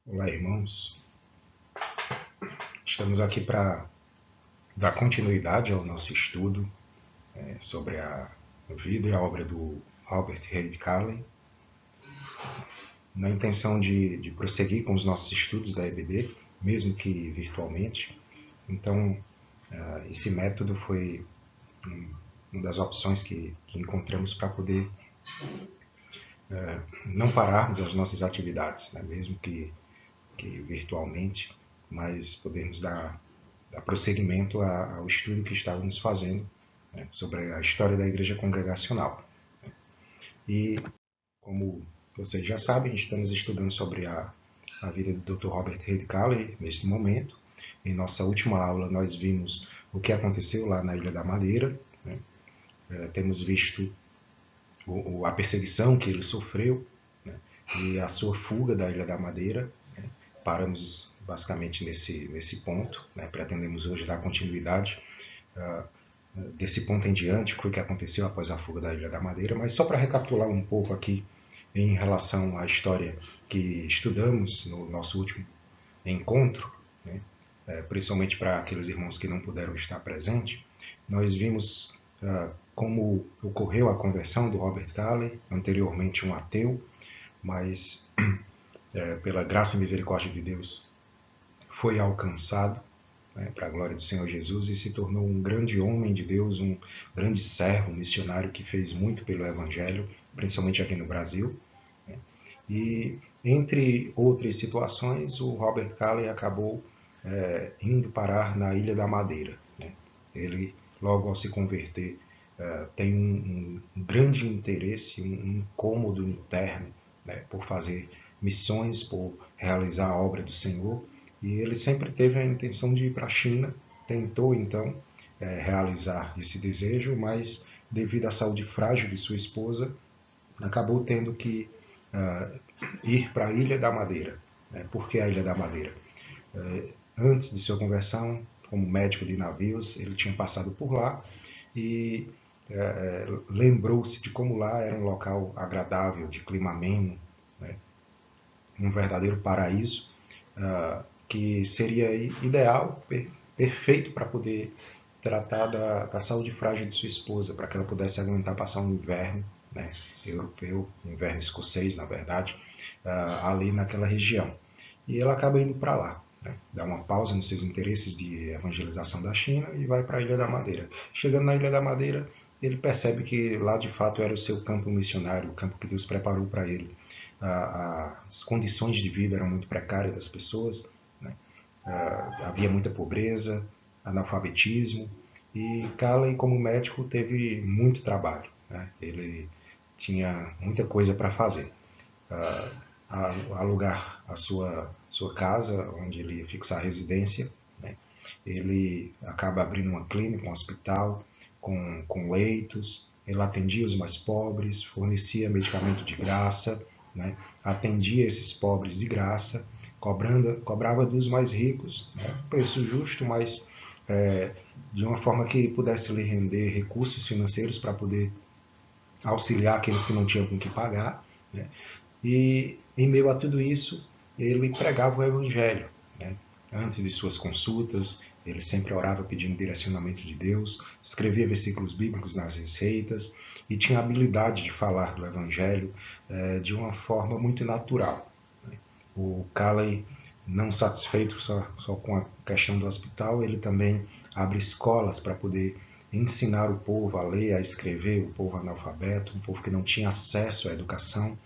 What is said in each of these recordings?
Olá, irmãos. Estamos aqui para dar continuidade ao nosso estudo sobre a vida e a obra do Robert Reid Calley, na intenção de prosseguir com os nossos estudos da EBD, mesmo que virtualmente. Então, esse método foi uma das opções que encontramos para poder não pararmos as nossas atividades, né? Mesmo que virtualmente, mas podermos dar prosseguimento ao estudo que estávamos fazendo, né, sobre a história da Igreja Congregacional. E, como vocês já sabem, estamos estudando sobre a vida do Dr. Robert Reid Calley neste momento. Em nossa última aula, nós vimos o que aconteceu lá na Ilha da Madeira, né? Temos visto a perseguição que ele sofreu, né, e a sua fuga da Ilha da Madeira. Né? Paramos basicamente nesse ponto. Né? Pretendemos hoje dar continuidade desse ponto em diante, o que aconteceu após a fuga da Ilha da Madeira, mas só para recapitular um pouco aqui em relação à história que estudamos no nosso último encontro, né? Principalmente para aqueles irmãos que não puderam estar presentes, nós vimos como ocorreu a conversão do Robert Calley, anteriormente um ateu, mas pela graça e misericórdia de Deus foi alcançado, né, para a glória do Senhor Jesus, e se tornou um grande homem de Deus, um grande servo, um missionário que fez muito pelo Evangelho, principalmente aqui no Brasil. Né? E, entre outras situações, o Robert Calley acabou indo parar na Ilha da Madeira. Né? Ele, logo ao se converter, tem um grande interesse, um incômodo interno, né, por fazer missões, por realizar a obra do Senhor, e ele sempre teve a intenção de ir para a China, tentou então realizar esse desejo, mas devido à saúde frágil de sua esposa, acabou tendo que ir para a Ilha da Madeira. Por que a Ilha da Madeira? Antes de sua conversão, como médico de navios, ele tinha passado por lá e lembrou-se de como lá era um local agradável, de clima ameno, né? Um verdadeiro paraíso, que seria ideal, perfeito para poder tratar da saúde frágil de sua esposa, para que ela pudesse aguentar passar um inverno, né, europeu, inverno escocês, na verdade, ali naquela região. E ela acaba indo para lá, né, dá uma pausa nos seus interesses de evangelização da China e vai para a Ilha da Madeira. Chegando na Ilha da Madeira, ele percebe que lá de fato era o seu campo missionário, o campo que Deus preparou para ele. As condições de vida eram muito precárias das pessoas, né? Havia muita pobreza, analfabetismo, e Calley, como médico, teve muito trabalho. Né? Ele tinha muita coisa para fazer. Alugar a sua casa, onde ele ia fixar a residência, né? Ele acaba abrindo uma clínica, um hospital, com leitos, ele atendia os mais pobres, fornecia medicamento de graça, né? Atendia esses pobres de graça, cobrava dos mais ricos, né? Preço justo, mas de uma forma que pudesse lhe render recursos financeiros para poder auxiliar aqueles que não tinham com que pagar. Né? E em meio a tudo isso, ele pregava o Evangelho. Né? Antes de suas consultas, ele sempre orava pedindo direcionamento de Deus, escrevia versículos bíblicos nas receitas e tinha a habilidade de falar do Evangelho de uma forma muito natural. Né? O Calley, não satisfeito só com a questão do hospital, ele também abre escolas para poder ensinar o povo a ler, a escrever, o povo analfabeto, um povo que não tinha acesso à educação.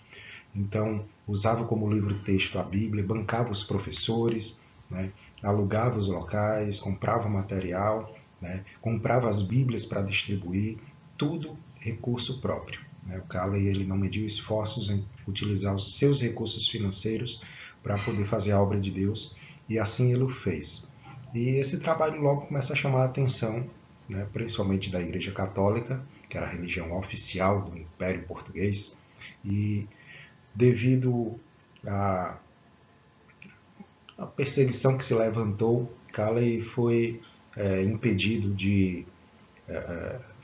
Então, usava como livro-texto a Bíblia, bancava os professores, né, alugava os locais, comprava material, né, comprava as Bíblias para distribuir, tudo recurso próprio. Né. O Calley ele não mediu esforços em utilizar os seus recursos financeiros para poder fazer a obra de Deus, e assim ele o fez. E esse trabalho logo começa a chamar a atenção, né, principalmente da Igreja Católica, que era a religião oficial do Império Português, e devido à, à perseguição que se levantou, Calley foi impedido de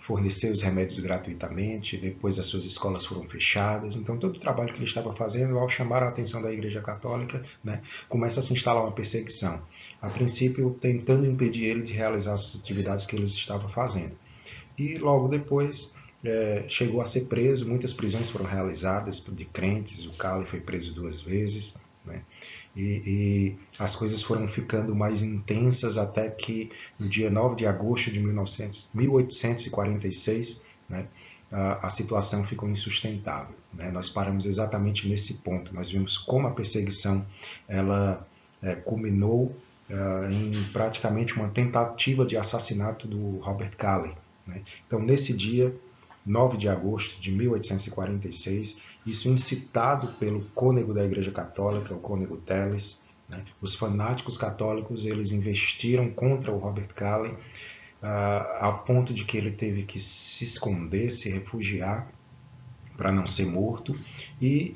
fornecer os remédios gratuitamente, depois as suas escolas foram fechadas. Então, todo o trabalho que ele estava fazendo, ao chamar a atenção da Igreja Católica, né, começa a se instalar uma perseguição. A princípio, tentando impedir ele de realizar as atividades que ele estava fazendo. E logo depois chegou a ser preso, muitas prisões foram realizadas de crentes, o Cali foi preso 2 vezes, né? E as coisas foram ficando mais intensas até que no dia 9 de agosto de 1846, né, a situação ficou insustentável, né? Nós paramos exatamente nesse ponto. Nós vimos como a perseguição ela culminou em praticamente uma tentativa de assassinato do Robert Cali, né? Então, nesse dia, 9 de agosto de 1846, isso incitado pelo cônego da Igreja Católica, o cônego Telles, né? Os fanáticos católicos eles investiram contra o Robert Cali a ponto de que ele teve que se esconder, se refugiar para não ser morto e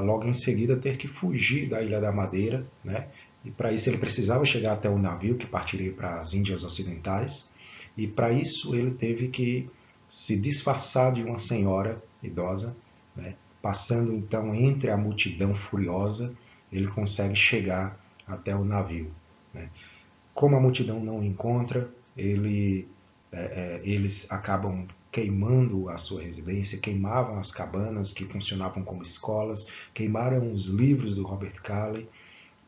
logo em seguida ter que fugir da Ilha da Madeira, né? E para isso ele precisava chegar até o navio que partiria para as Índias Ocidentais. E para isso ele teve que se disfarçar de uma senhora idosa, né? Passando então entre a multidão furiosa, ele consegue chegar até o navio, né? Como a multidão não o encontra, eles acabam queimando a sua residência, queimavam as cabanas que funcionavam como escolas, queimaram os livros do Robert Cali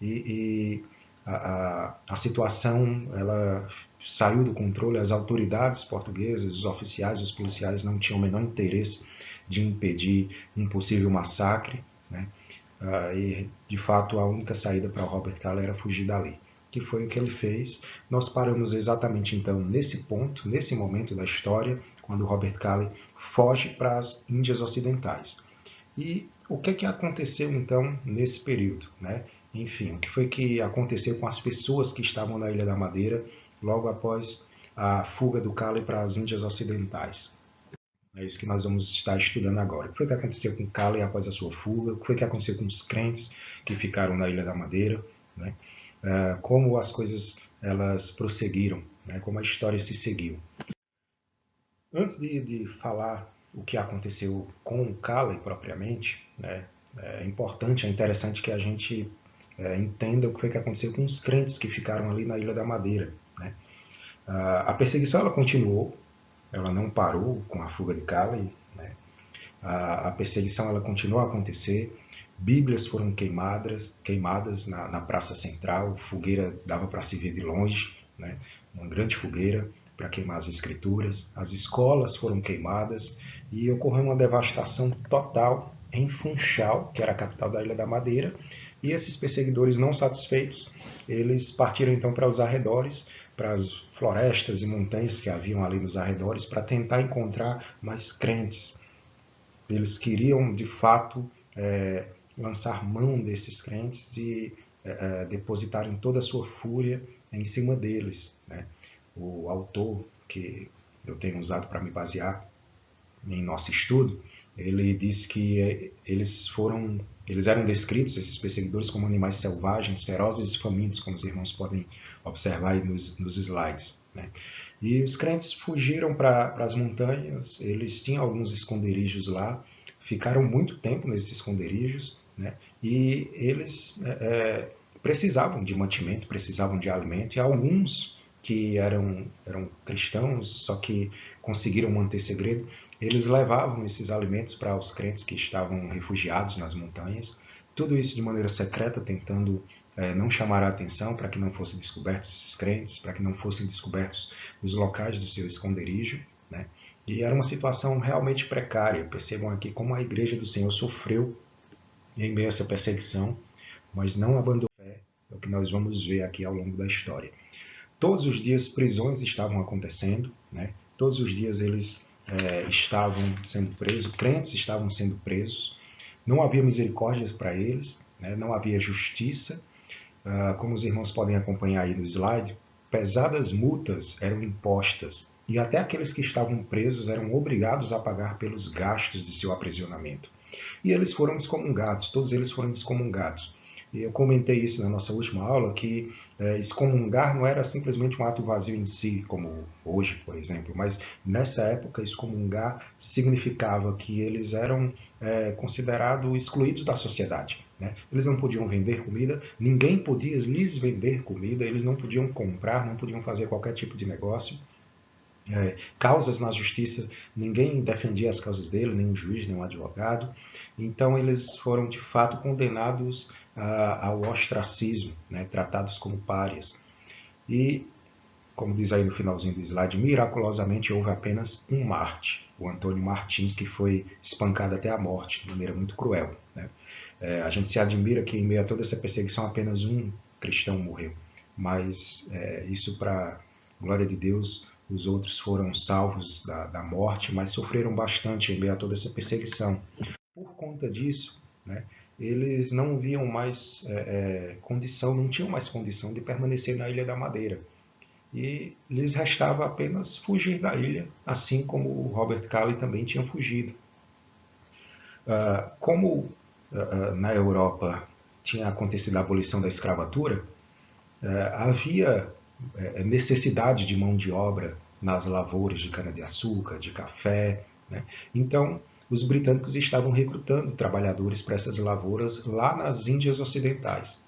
e a situação ela saiu do controle. As autoridades portuguesas, os oficiais, os policiais não tinham o menor interesse de impedir um possível massacre, né? E de fato a única saída para o Robert Cali era fugir dali, que foi o que ele fez. Nós paramos exatamente então nesse ponto, nesse momento da história, quando Robert Cali foge para as Índias Ocidentais. E o que aconteceu então nesse período, né? Enfim, o que foi que aconteceu com as pessoas que estavam na Ilha da Madeira logo após a fuga do Cali para as Índias Ocidentais? É isso que nós vamos estar estudando agora. O que foi que aconteceu com Cali após a sua fuga? O que foi que aconteceu com os crentes que ficaram na Ilha da Madeira, né? Como as coisas elas prosseguiram, né? Como a história se seguiu. Antes de falar o que aconteceu com o Cali propriamente, né, é importante, é interessante que a gente entenda o que foi que aconteceu com os crentes que ficaram ali na Ilha da Madeira, né? A perseguição ela continuou, ela não parou com a fuga de Cali, né? A perseguição ela continuou a acontecer, Bíblias foram queimadas na Praça Central, fogueira dava para se ver de longe, né? Uma grande fogueira para queimar as escrituras, as escolas foram queimadas e ocorreu uma devastação total em Funchal, que era a capital da Ilha da Madeira, e esses perseguidores não satisfeitos, eles partiram então para os arredores, para as florestas e montanhas que haviam ali nos arredores, para tentar encontrar mais crentes. Eles queriam, de fato, lançar mão desses crentes e depositarem toda a sua fúria em cima deles, né? O autor que eu tenho usado para me basear em nosso estudo, ele diz que eles eram descritos, esses perseguidores, como animais selvagens, ferozes e famintos, como os irmãos podem observar aí nos slides, né? E os crentes fugiram para as montanhas, eles tinham alguns esconderijos lá, ficaram muito tempo nesses esconderijos, né? E eles precisavam de mantimento, precisavam de alimento, e alguns que eram cristãos, só que conseguiram manter segredo, eles levavam esses alimentos para os crentes que estavam refugiados nas montanhas, tudo isso de maneira secreta, tentando não chamar a atenção para que não fossem descobertos esses crentes, para que não fossem descobertos os locais do seu esconderijo, né? E era uma situação realmente precária. Percebam aqui como a Igreja do Senhor sofreu em meio a essa perseguição, mas não abandonou a fé, é o que nós vamos ver aqui ao longo da história. Todos os dias prisões estavam acontecendo, né? Todos os dias eles estavam sendo presos, crentes estavam sendo presos, não havia misericórdia para eles, né? Não havia justiça. Como os irmãos podem acompanhar aí no slide, pesadas multas eram impostas e até aqueles que estavam presos eram obrigados a pagar pelos gastos de seu aprisionamento. E eles foram excomungados, todos eles foram excomungados. E eu comentei isso na nossa última aula, que excomungar não era simplesmente um ato vazio em si, como hoje, por exemplo, mas nessa época excomungar significava que eles eram considerados excluídos da sociedade. Né? Eles não podiam vender comida, ninguém podia lhes vender comida, eles não podiam comprar, não podiam fazer qualquer tipo de negócio. Causas na justiça, ninguém defendia as causas dele, nem um juiz, nem um advogado. Então eles foram de fato condenados ao ostracismo, né, tratados como párias. E, como diz aí no finalzinho do slide, miraculosamente houve apenas um Marte, o Antônio Martins, que foi espancado até a morte, de maneira muito cruel. Né? A gente se admira que em meio a toda essa perseguição apenas um cristão morreu, mas isso, para glória de Deus, os outros foram salvos da morte, mas sofreram bastante em meio a toda essa perseguição. Por conta disso, né, eles não viam mais condição, não tinham mais condição de permanecer na Ilha da Madeira. E lhes restava apenas fugir da ilha, assim como o Robert Calley também tinha fugido. Como na Europa tinha acontecido a abolição da escravatura, havia necessidade de mão de obra nas lavouras de cana-de-açúcar, de café. Né? Então, os britânicos estavam recrutando trabalhadores para essas lavouras lá nas Índias Ocidentais.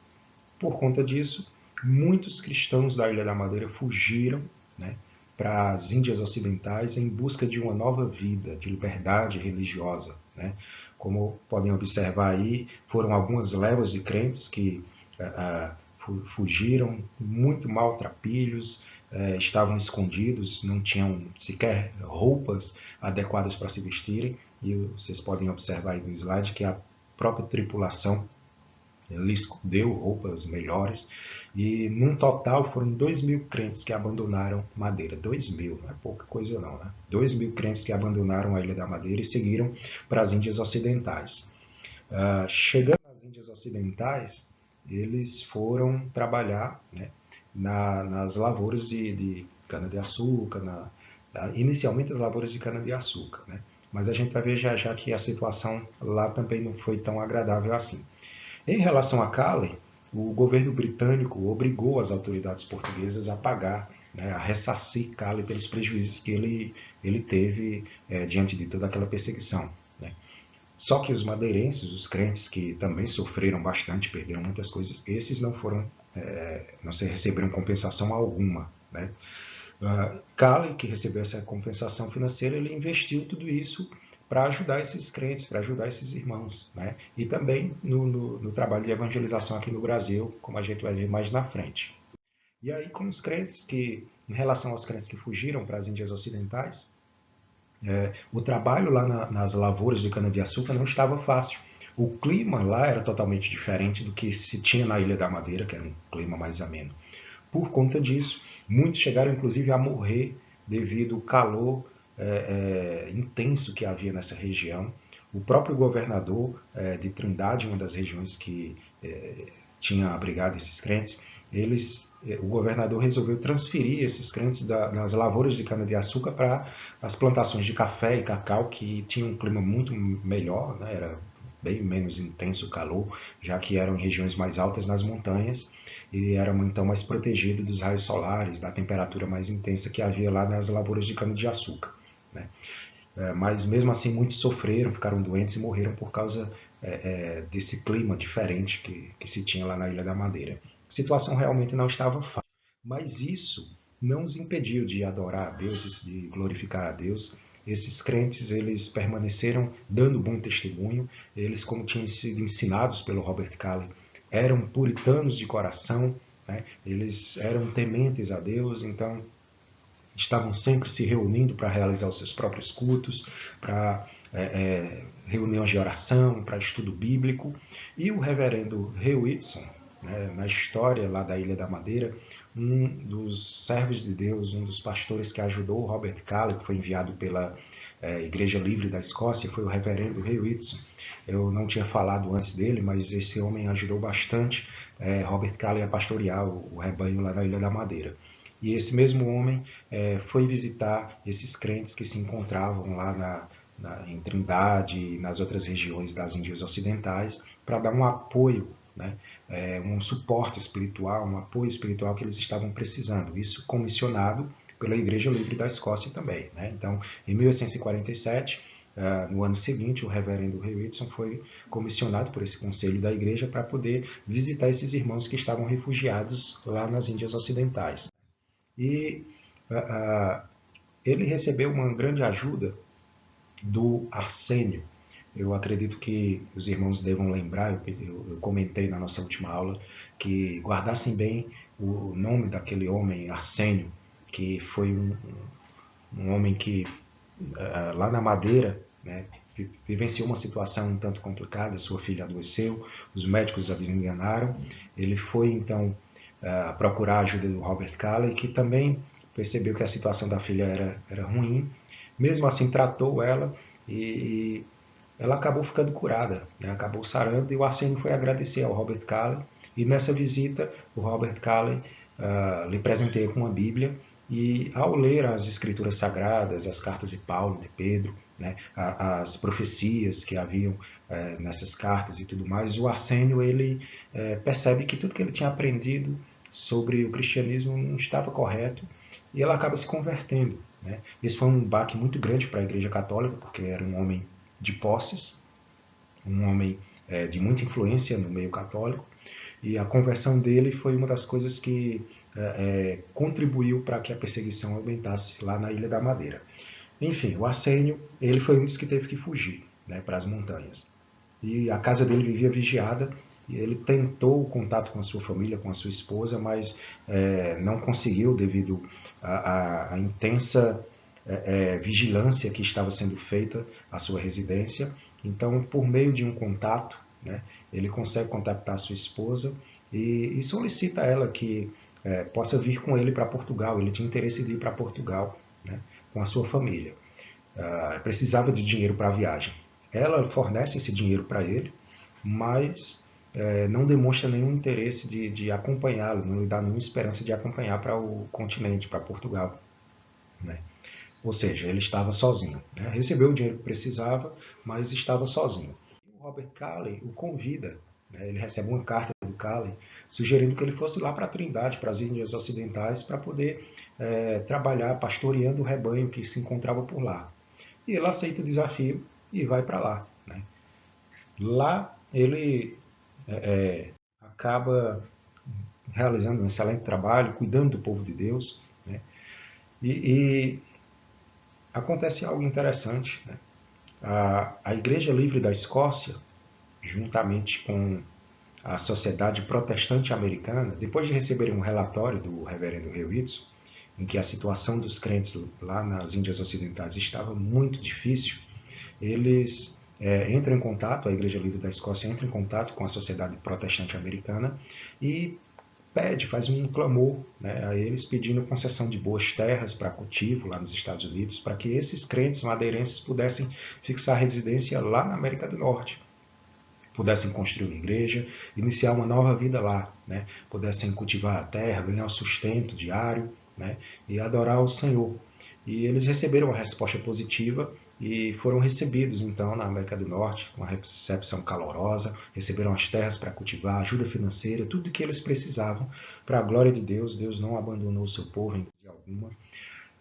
Por conta disso, muitos cristãos da Ilha da Madeira fugiram, né, para as Índias Ocidentais em busca de uma nova vida, de liberdade religiosa. Né? Como podem observar aí, foram algumas levas de crentes que fugiram, muito maltrapilhos, estavam escondidos, não tinham sequer roupas adequadas para se vestirem, e vocês podem observar aí no slide que a própria tripulação lhes deu roupas melhores, e num total foram 2.000 crentes que abandonaram Madeira. 2.000, não é pouca coisa não, né? 2.000 crentes que abandonaram a Ilha da Madeira e seguiram para as Índias Ocidentais. Chegando às Índias Ocidentais, eles foram trabalhar, né, nas lavouras de cana-de-açúcar, inicialmente as lavouras de cana-de-açúcar. Né? Mas a gente vai ver já já que a situação lá também não foi tão agradável assim. Em relação a Calley, o governo britânico obrigou as autoridades portuguesas a pagar, né, a ressarcir Calley pelos prejuízos que ele teve diante de toda aquela perseguição. Né? Só que os madeirenses, os crentes que também sofreram bastante, perderam muitas coisas, esses não foram, não se receberam compensação alguma. Né? Calley, que recebeu essa compensação financeira, ele investiu tudo isso para ajudar esses crentes, para ajudar esses irmãos. Né? E também no trabalho de evangelização aqui no Brasil, como a gente vai ver mais na frente. E aí, com os crentes que, em relação aos crentes que fugiram para as Índias Ocidentais, o trabalho lá nas lavouras de cana-de-açúcar não estava fácil. O clima lá era totalmente diferente do que se tinha na Ilha da Madeira, que era um clima mais ameno. Por conta disso, muitos chegaram inclusive a morrer devido ao calor intenso que havia nessa região. O próprio governador de Trindade, uma das regiões que tinha abrigado esses crentes, o governador resolveu transferir esses crentes das lavouras de cana-de-açúcar para as plantações de café e cacau, que tinham um clima muito melhor, né? Era bem menos intenso o calor, já que eram em regiões mais altas nas montanhas, e eram então mais protegidos dos raios solares, da temperatura mais intensa que havia lá nas lavouras de cana-de-açúcar. Né? Mas mesmo assim muitos sofreram, ficaram doentes e morreram por causa desse clima diferente que se tinha lá na Ilha da Madeira. A situação realmente não estava fácil, mas isso não os impediu de adorar a Deus, de glorificar a Deus. Esses crentes, eles permaneceram dando bom testemunho, eles, como tinham sido ensinados pelo Robert Calley, eram puritanos de coração, né? Eles eram tementes a Deus, então estavam sempre se reunindo para realizar os seus próprios cultos, para reuniões de oração, para estudo bíblico. E o reverendo Hugh Whitson, né, na história lá da Ilha da Madeira, um dos servos de Deus, um dos pastores que ajudou o Robert Calley, que foi enviado pela Igreja Livre da Escócia, foi o reverendo Hugh Whitson. Eu não tinha falado antes dele, mas esse homem ajudou bastante Robert Calley a pastorear o rebanho lá na Ilha da Madeira. E esse mesmo homem foi visitar esses crentes que se encontravam lá em Trindade e nas outras regiões das Índias Ocidentais para dar um apoio né, um suporte espiritual, um apoio espiritual que eles estavam precisando. Isso comissionado pela Igreja Livre da Escócia também, né? Então, em 1847, no ano seguinte, o reverendo Ray Whitson foi comissionado por esse conselho da igreja para poder visitar esses irmãos que estavam refugiados lá nas Índias Ocidentais. E ele recebeu uma grande ajuda do Arsênio. Eu acredito que os irmãos devam lembrar, eu comentei na nossa última aula, que guardassem bem o nome daquele homem, Arsênio, que foi um homem que, lá na Madeira, né, vivenciou uma situação um tanto complicada, sua filha adoeceu, os médicos a desenganaram, ele foi então procurar a ajuda do Robert Calley, que também percebeu que a situação da filha era ruim, mesmo assim tratou ela e ela acabou ficando curada, né? Acabou sarando, e o Arsênio foi agradecer ao Robert Calley, e nessa visita o Robert Calley lhe presenteia com uma Bíblia, e ao ler as escrituras sagradas, as cartas de Paulo, de Pedro, né, as profecias que haviam nessas cartas e tudo mais, o Arsênio ele percebe que tudo que ele tinha aprendido sobre o cristianismo não estava correto, e ela acaba se convertendo, né? Esse foi um baque muito grande para a Igreja Católica, porque era um homem de posses, um homem de muita influência no meio católico, e a conversão dele foi uma das coisas que contribuiu para que a perseguição aumentasse lá na Ilha da Madeira. Enfim, o Arsênio, ele foi um dos que teve que fugir, né, para as montanhas. E a casa dele vivia vigiada, e ele tentou o contato com a sua família, com a sua esposa, mas não conseguiu devido à intensa vigilância que estava sendo feita à sua residência. Então, por meio de um contato, né, ele consegue contactar a sua esposa e solicita a ela que possa vir com ele para Portugal. Ele tinha interesse de ir para Portugal, né, com a sua família. Precisava de dinheiro para a viagem. Ela fornece esse dinheiro para ele, mas não demonstra nenhum interesse de acompanhá-lo, não lhe dá nenhuma esperança de acompanhar para o continente, para Portugal, né? Ou seja, ele estava sozinho, né? Recebeu o dinheiro que precisava, mas estava sozinho. O Robert Calley o convida, né? Ele recebe uma carta do Calley sugerindo que ele fosse lá para a Trindade, para as Índias Ocidentais, para poder trabalhar pastoreando o rebanho que se encontrava por lá. E ele aceita o desafio e vai para lá, né? Lá ele acaba realizando um excelente trabalho, cuidando do povo de Deus, né? E acontece algo interessante, né? A Igreja Livre da Escócia, juntamente com a Sociedade Protestante Americana, depois de receberem um relatório do reverendo Ray Whitson, em que a situação dos crentes lá nas Índias Ocidentais estava muito difícil, eles entram em contato, a Igreja Livre da Escócia entra em contato com a Sociedade Protestante Americana e faz um clamor, né, a eles pedindo concessão de boas terras para cultivo lá nos Estados Unidos, para que esses crentes madeirenses pudessem fixar residência lá na América do Norte, pudessem construir uma igreja, iniciar uma nova vida lá, né, pudessem cultivar a terra, ganhar o sustento diário, né, e adorar o Senhor. E eles receberam uma resposta positiva e foram recebidos então na América do Norte, com uma recepção calorosa, receberam as terras para cultivar, ajuda financeira, tudo o que eles precisavam para a glória de Deus. Deus não abandonou o seu povo em coisa alguma.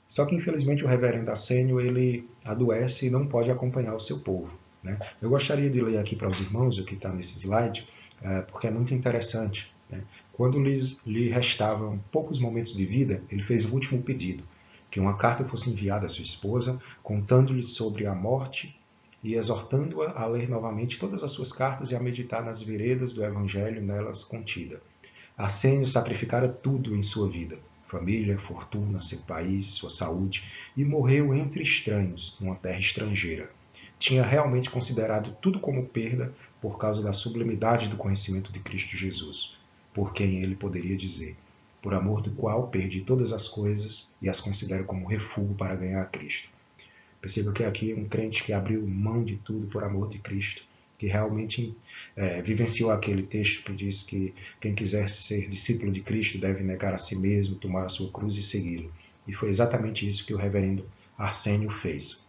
Só que infelizmente o reverendo Arsênio ele adoece e não pode acompanhar o seu povo, né? Eu gostaria de ler aqui para os irmãos o que está nesse slide, porque é muito interessante, né? Quando lhe restavam poucos momentos de vida, ele fez o último pedido, que uma carta fosse enviada à sua esposa, contando-lhe sobre a morte e exortando-a a ler novamente todas as suas cartas e a meditar nas veredas do Evangelho nelas contida. Arsênio sacrificara tudo em sua vida, família, fortuna, seu país, sua saúde, e morreu entre estranhos, numa terra estrangeira. Tinha realmente considerado tudo como perda por causa da sublimidade do conhecimento de Cristo Jesus, por quem ele poderia dizer: por amor do qual perdi todas as coisas e as considero como refúgio para ganhar a Cristo. Perceba que aqui é um crente que abriu mão de tudo por amor de Cristo, que realmente vivenciou aquele texto que diz que quem quiser ser discípulo de Cristo deve negar a si mesmo, tomar a sua cruz e segui-lo. E foi exatamente isso que o reverendo Arsênio fez.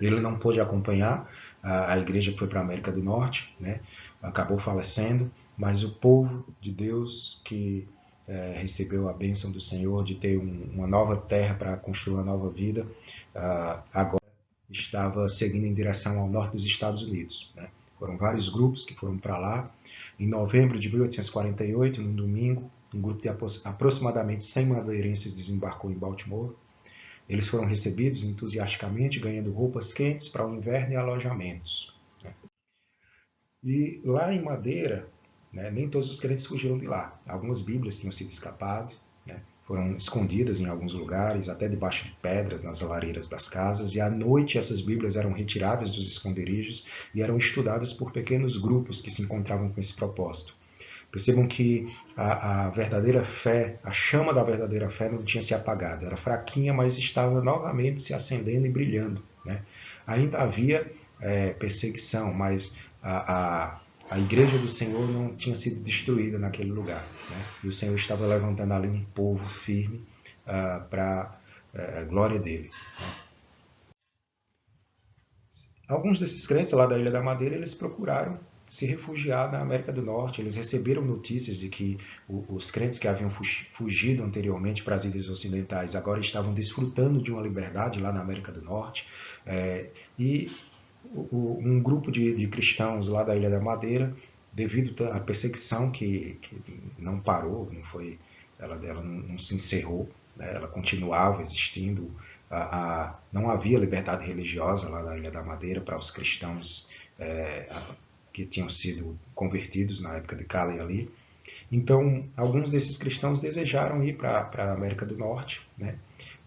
Ele não pôde acompanhar a igreja que foi para a América do Norte, né? Acabou falecendo, mas o povo de Deus que recebeu a bênção do Senhor de ter uma nova terra para construir uma nova vida, agora estava seguindo em direção ao norte dos Estados Unidos, né? Foram vários grupos que foram para lá. Em novembro de 1848, num domingo, um grupo de aproximadamente 100 madeirenses desembarcou em Baltimore. Eles foram recebidos entusiasticamente, ganhando roupas quentes para o inverno e alojamentos, né? E lá em Madeira, né, nem todos os crentes fugiram de lá. Algumas Bíblias tinham sido escapado, né, foram escondidas em alguns lugares, até debaixo de pedras, nas lareiras das casas, e à noite essas Bíblias eram retiradas dos esconderijos e eram estudadas por pequenos grupos que se encontravam com esse propósito. Percebam que a verdadeira fé, a chama da verdadeira fé não tinha se apagado. Era fraquinha, mas estava novamente se acendendo e brilhando, né? Ainda havia perseguição, mas a igreja do Senhor não tinha sido destruída naquele lugar, né? E o Senhor estava levantando ali um povo firme para a glória dele, né? Alguns desses crentes lá da Ilha da Madeira, eles procuraram se refugiar na América do Norte. Eles receberam notícias de que os crentes que haviam fugido anteriormente para as ilhas ocidentais agora estavam desfrutando de uma liberdade lá na América do Norte. E um grupo de cristãos lá da Ilha da Madeira, devido à perseguição que não parou, não foi, ela não se encerrou, né? Ela continuava existindo. Não havia liberdade religiosa lá na Ilha da Madeira para os cristãos que tinham sido convertidos na época de Calley ali. Então, alguns desses cristãos desejaram ir para a América do Norte, né?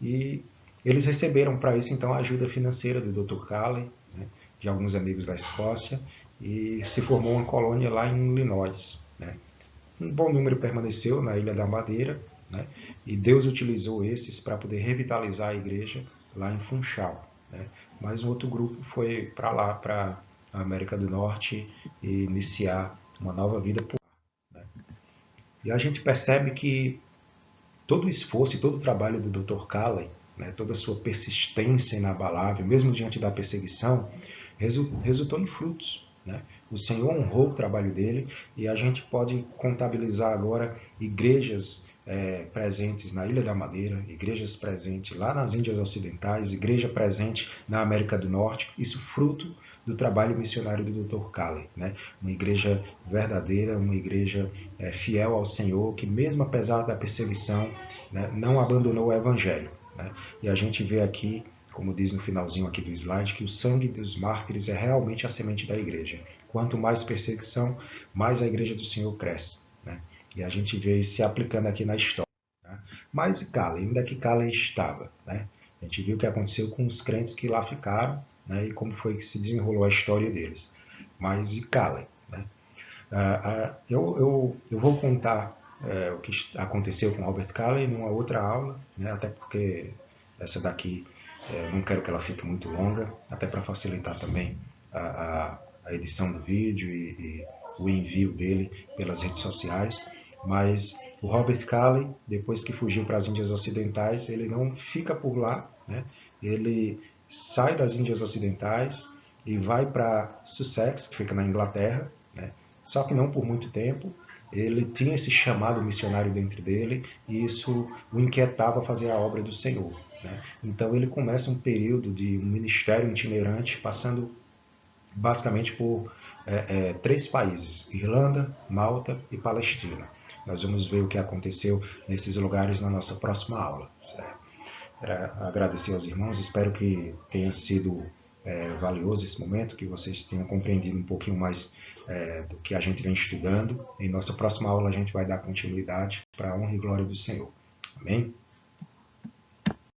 E eles receberam para isso então a ajuda financeira do Dr. Calley, né? De alguns amigos da Escócia, e se formou uma colônia lá em Illinois, né? Um bom número permaneceu na Ilha da Madeira, né? E Deus utilizou esses para poder revitalizar a igreja lá em Funchal, né? Mas um outro grupo foi para lá, para a América do Norte, e iniciar uma nova vida por lá, né? E a gente percebe que todo o esforço e todo o trabalho do Dr. Calley, né, toda a sua persistência inabalável, mesmo diante da perseguição, resultou em frutos, né? O Senhor honrou o trabalho dele e a gente pode contabilizar agora igrejas presentes na Ilha da Madeira, igrejas presentes lá nas Índias Ocidentais, igreja presente na América do Norte, isso fruto do trabalho missionário do Dr. Calley, né? Uma igreja verdadeira, uma igreja fiel ao Senhor, que mesmo apesar da perseguição, né, não abandonou o Evangelho, né? E a gente vê aqui, como diz no finalzinho aqui do slide, que o sangue dos mártires é realmente a semente da igreja. Quanto mais perseguição, mais a igreja do Senhor cresce, né? E a gente vê isso se aplicando aqui na história, né? Mas e Calley? Onde é que Calley estava, né? A gente viu o que aconteceu com os crentes que lá ficaram, né? E como foi que se desenrolou a história deles. Mas e Calley, né? Eu vou contar o que aconteceu com Robert Calley numa outra aula, né? Até porque essa daqui não quero que ela fique muito longa, até para facilitar também a edição do vídeo e o envio dele pelas redes sociais. Mas o Robert Calley, depois que fugiu para as Índias Ocidentais, ele não fica por lá, né? Ele sai das Índias Ocidentais e vai para Sussex, que fica na Inglaterra, né? Só que não por muito tempo. Ele tinha esse chamado missionário dentro dele e isso o inquietava a fazer a obra do Senhor, né? Então ele começa um período de um ministério itinerante, passando basicamente por 3 países: Irlanda, Malta e Palestina. Nós vamos ver o que aconteceu nesses lugares na nossa próxima aula, certo? Agradecer aos irmãos, espero que tenha sido valioso esse momento, que vocês tenham compreendido um pouquinho mais do que a gente vem estudando. Em nossa próxima aula a gente vai dar continuidade para a honra e glória do Senhor. Amém?